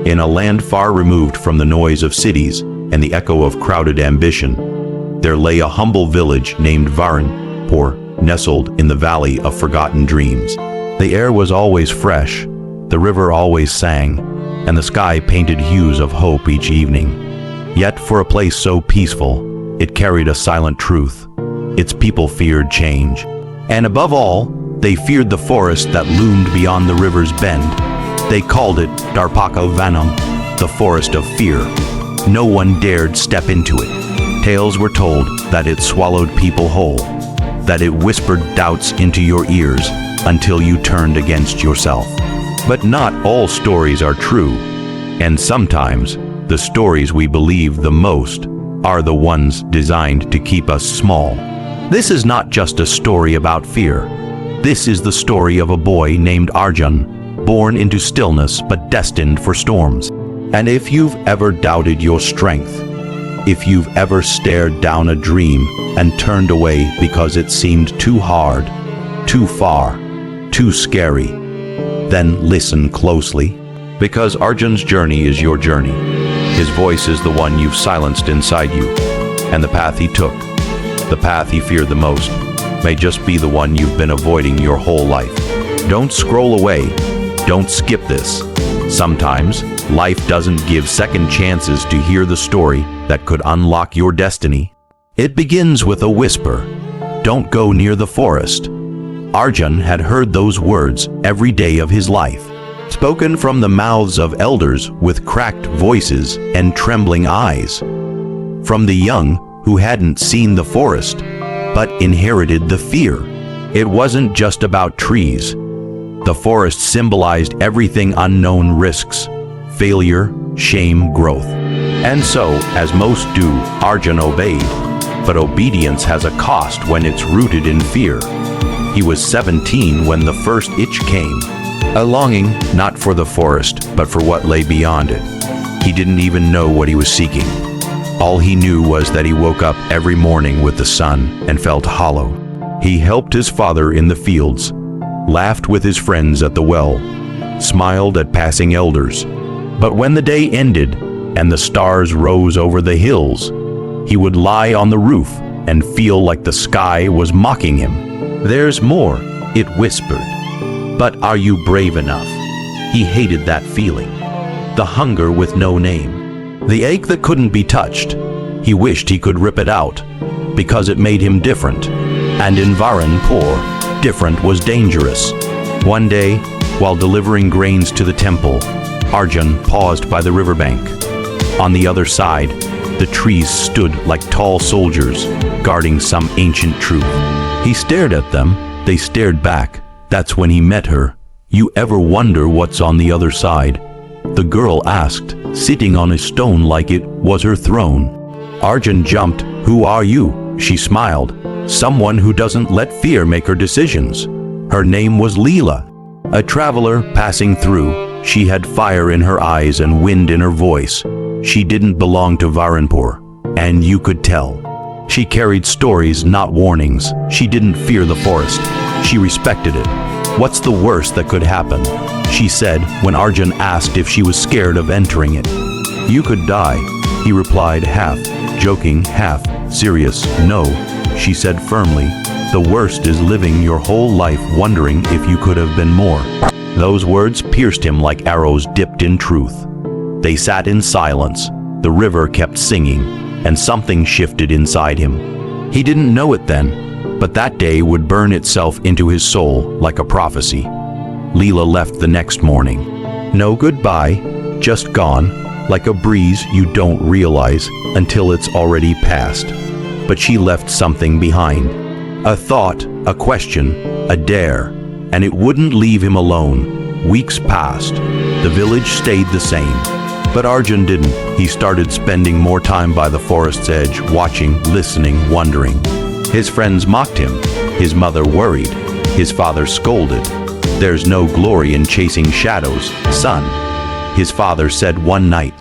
In a land far removed from the noise of cities and the echo of crowded ambition, there lay a humble village named Varanpur, nestled in the valley of forgotten dreams. The air was always fresh, the river always sang, and the sky painted hues of hope each evening. Yet for a place so peaceful, it carried a silent truth. Its people feared change. And above all, they feared the forest that loomed beyond the river's bend. They called it Darpaka Vanam, the forest of fear. No one dared step into it. Tales were told that it swallowed people whole, that it whispered doubts into your ears until you turned against yourself. But not all stories are true, and sometimes the stories we believe the most are the ones designed to keep us small. This is not just a story about fear. This is the story of a boy named Arjun, born into stillness but destined for storms. And if you've ever doubted your strength, if you've ever stared down a dream and turned away because it seemed too hard, too far, too scary, then listen closely, because Arjun's journey is your journey. His voice is the one you've silenced inside you, and the path he took, the path he feared the most, may just be the one you've been avoiding your whole life. Don't scroll away. Don't skip this. Sometimes, life doesn't give second chances to hear the story that could unlock your destiny. It begins with a whisper. Don't go near the forest. Arjun had heard those words every day of his life, spoken from the mouths of elders with cracked voices and trembling eyes. From the young who hadn't seen the forest, but inherited the fear. It wasn't just about trees. The forest symbolized everything: unknown risks, failure, shame, growth. And so, as most do, Arjun obeyed. But obedience has a cost when it's rooted in fear. He was 17 when the first itch came. A longing not for the forest, but for what lay beyond it. He didn't even know what he was seeking. All he knew was that he woke up every morning with the sun and felt hollow. He helped his father in the fields, laughed with his friends at the well, smiled at passing elders. But when the day ended and the stars rose over the hills, he would lie on the roof and feel like the sky was mocking him. "There's more," it whispered. "But are you brave enough?" He hated that feeling. The hunger with no name. The ache that couldn't be touched. He wished he could rip it out, because it made him different. And in Varanpur, different was dangerous. One day, while delivering grains to the temple, Arjun paused by the riverbank. On the other side, the trees stood like tall soldiers, guarding some ancient truth. He stared at them, they stared back. That's when he met her. "You ever wonder what's on the other side?" the girl asked, sitting on a stone like it was her throne. Arjun jumped. "Who are you?" She smiled. "Someone who doesn't let fear make her decisions." Her name was Leela. A traveler passing through, she had fire in her eyes and wind in her voice. She didn't belong to Varanpur, and you could tell. She carried stories, not warnings. She didn't fear the forest. She respected it. "What's the worst that could happen?" she said when Arjun asked if she was scared of entering it. "You could die," he replied, half joking, half serious. "No," she said firmly. "The worst is living your whole life wondering if you could have been more." Those words pierced him like arrows dipped in truth. They sat in silence. The river kept singing, and something shifted inside him. He didn't know it then, but that day would burn itself into his soul like a prophecy. Leela left the next morning. No goodbye, just gone, like a breeze you don't realize until it's already passed. But she left something behind. A thought, a question, a dare, and it wouldn't leave him alone. Weeks passed. The village stayed the same. But Arjun didn't. He started spending more time by the forest's edge, watching, listening, wondering. His friends mocked him. His mother worried. His father scolded. "There's no glory in chasing shadows, son," his father said one night.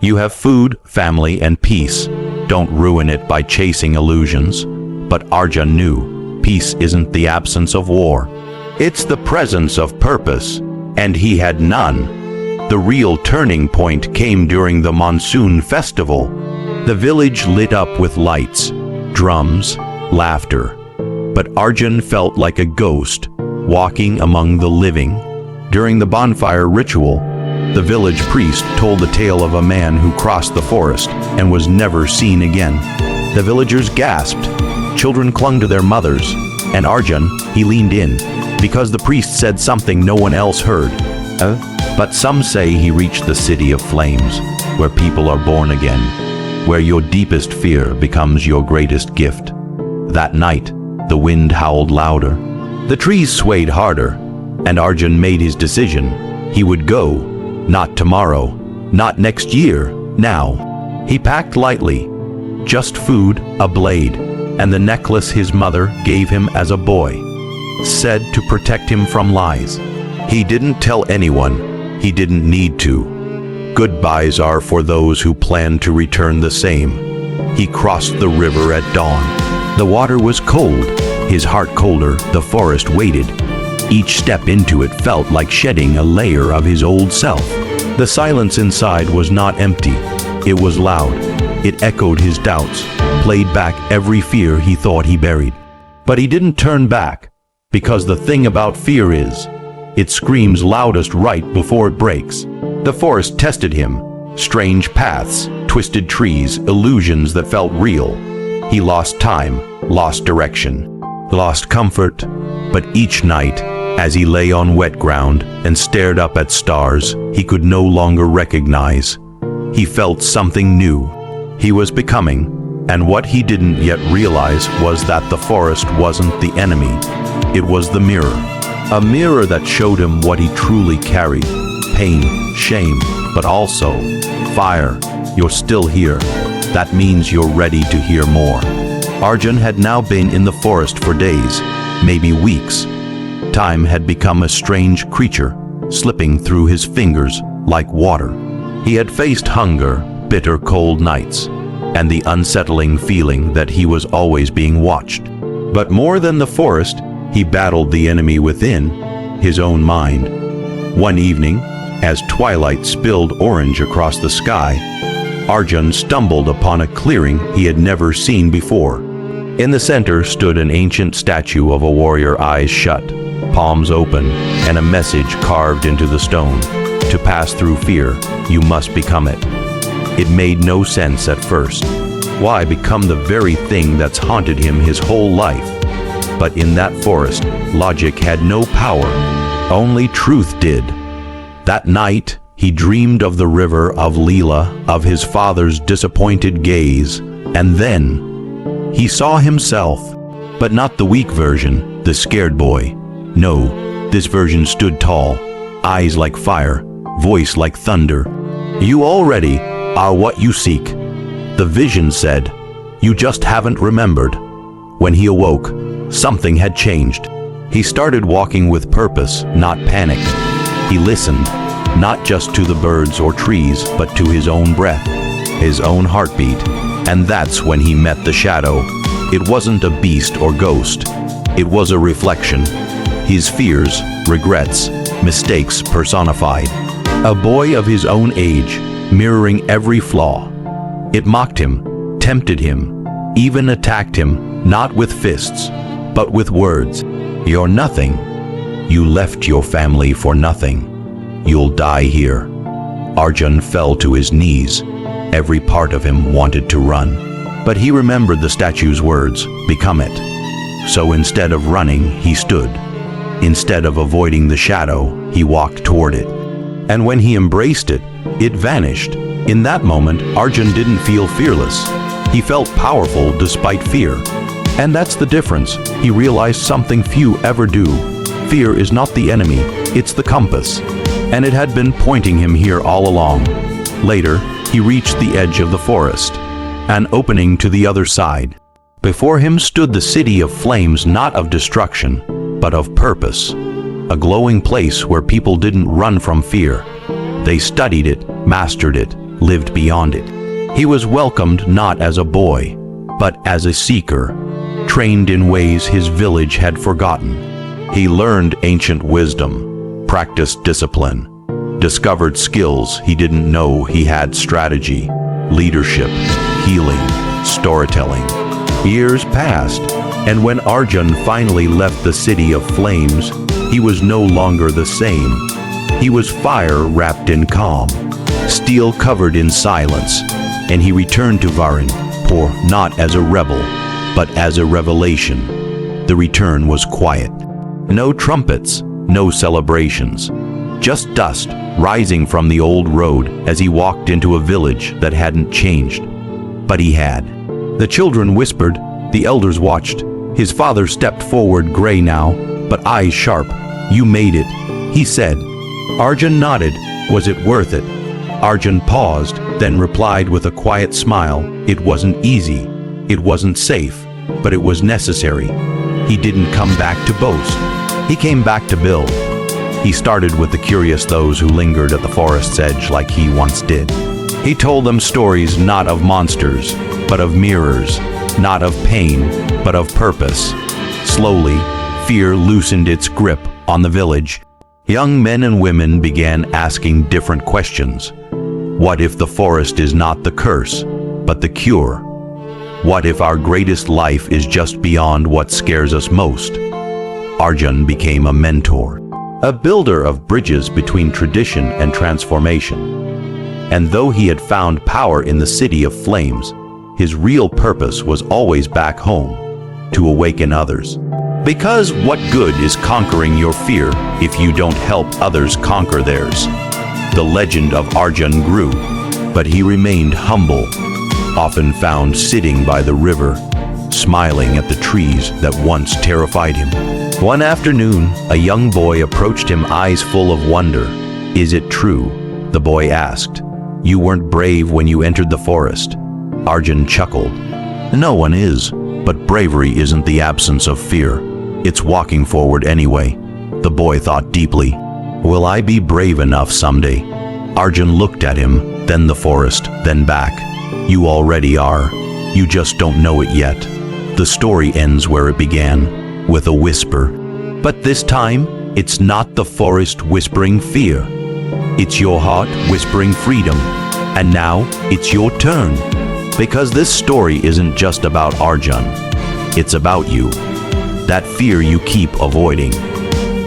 "You have food, family, and peace. Don't ruin it by chasing illusions." But Arjun knew, peace isn't the absence of war. It's the presence of purpose, and he had none. The real turning point came during the monsoon festival. The village lit up with lights, drums, laughter. But Arjun felt like a ghost, walking among the living. During the bonfire ritual, the village priest told the tale of a man who crossed the forest and was never seen again. The villagers gasped. Children clung to their mothers, and Arjun, he leaned in, because the priest said something no one else heard. But some say he reached the city of flames, where people are born again, where your deepest fear becomes your greatest gift. That night, the wind howled louder. The trees swayed harder, and Arjun made his decision. He would go, not tomorrow, not next year, now. He packed lightly, just food, a blade, and the necklace his mother gave him as a boy, said to protect him from lies. He didn't tell anyone. He didn't need to. Goodbyes are for those who plan to return the same. He crossed the river at dawn. The water was cold, his heart colder. The forest waited. Each step into it felt like shedding a layer of his old self. The silence inside was not empty. It was loud. It echoed his doubts, played back every fear he thought he buried. But he didn't turn back, because the thing about fear is, it screams loudest right before it breaks. The forest tested him. Strange paths, twisted trees, illusions that felt real. He lost time, lost direction, lost comfort. But each night, as he lay on wet ground and stared up at stars he could no longer recognize, he felt something new. He was becoming, and what he didn't yet realize was that the forest wasn't the enemy. It was the mirror. A mirror that showed him what he truly carried. Pain, shame, but also fire. You're still here. That means you're ready to hear more. Arjun had now been in the forest for days, maybe weeks. Time had become a strange creature, slipping through his fingers like water. He had faced hunger, bitter cold nights, and the unsettling feeling that he was always being watched. But more than the forest, he battled the enemy within, his own mind. One evening, as twilight spilled orange across the sky, Arjun stumbled upon a clearing he had never seen before. In the center stood an ancient statue of a warrior, eyes shut, palms open, and a message carved into the stone. To pass through fear, you must become it. It made no sense at first. Why become the very thing that's haunted him his whole life? But in that forest, logic had no power. Only truth did. That night, he dreamed of the river, of Leela, of his father's disappointed gaze, and then he saw himself, but not the weak version, the scared boy. No, this version stood tall, eyes like fire, voice like thunder. You already are what you seek. The vision said, you just haven't remembered. When he awoke, something had changed. He started walking with purpose, not panic. He listened, not just to the birds or trees, but to his own breath, his own heartbeat. And that's when he met the shadow. It wasn't a beast or ghost. It was a reflection. His fears, regrets, mistakes personified. A boy of his own age, mirroring every flaw. It mocked him, tempted him, even attacked him, not with fists, but with words. You're nothing. You left your family for nothing. You'll die here. Arjun fell to his knees. Every part of him wanted to run. But he remembered the statue's words, become it. So instead of running, he stood. Instead of avoiding the shadow, he walked toward it. And when he embraced it, it vanished. In that moment, Arjun didn't feel fearless. He felt powerful despite fear. And that's the difference. He realized something few ever do. Fear is not the enemy, it's the compass. And it had been pointing him here all along. Later, he reached the edge of the forest, an opening to the other side. Before him stood the city of flames, not of destruction, but of purpose. A glowing place where people didn't run from fear. They studied it, mastered it, lived beyond it. He was welcomed not as a boy, but as a seeker, trained in ways his village had forgotten. He learned ancient wisdom, practiced discipline, discovered skills he didn't know he had: strategy, leadership, healing, storytelling. Years passed, and when Arjun finally left the city of flames, he was no longer the same. He was fire wrapped in calm, steel covered in silence, and he returned to Varanpur not as a rebel, but as a revelation. The return was quiet. No trumpets, no celebrations, just dust rising from the old road as he walked into a village that hadn't changed. But he had. The children whispered, the elders watched. His father stepped forward, gray now, but eyes sharp. "You made it," he said. Arjun nodded. Was it worth it? Arjun paused, then replied with a quiet smile. It wasn't easy. It wasn't safe, but it was necessary. He didn't come back to boast. He came back to build. He started with the curious, those who lingered at the forest's edge like he once did. He told them stories not of monsters, but of mirrors, not of pain, but of purpose. Slowly, fear loosened its grip on the village. Young men and women began asking different questions. What if the forest is not the curse, but the cure? What if our greatest life is just beyond what scares us most? Arjun became a mentor, a builder of bridges between tradition and transformation. And though he had found power in the city of flames, his real purpose was always back home, to awaken others. Because what good is conquering your fear if you don't help others conquer theirs? The legend of Arjun grew, but he remained humble, often found sitting by the river, smiling at the trees that once terrified him. One afternoon, a young boy approached him, eyes full of wonder. "Is it true?" the boy asked. "You weren't brave when you entered the forest." Arjun chuckled. "No one is, but bravery isn't the absence of fear. It's walking forward anyway." The boy thought deeply. Will I be brave enough someday? Arjun looked at him, then the forest, then back. You already are. You just don't know it yet. The story ends where it began, with a whisper. But this time, it's not the forest whispering fear. It's your heart whispering freedom. And now, it's your turn. Because this story isn't just about Arjun. It's about you. That fear you keep avoiding.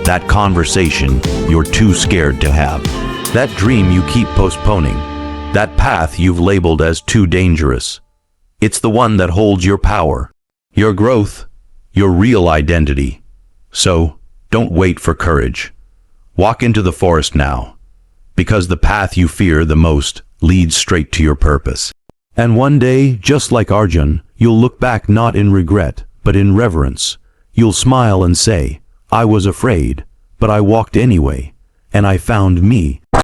That conversation you're too scared to have. That dream you keep postponing. That path you've labeled as too dangerous. It's the one that holds your power, your growth, your real identity. So, don't wait for courage. Walk into the forest now. Because the path you fear the most leads straight to your purpose. And one day, just like Arjun, you'll look back not in regret, but in reverence. You'll smile and say, I was afraid, but I walked anyway, and I found me.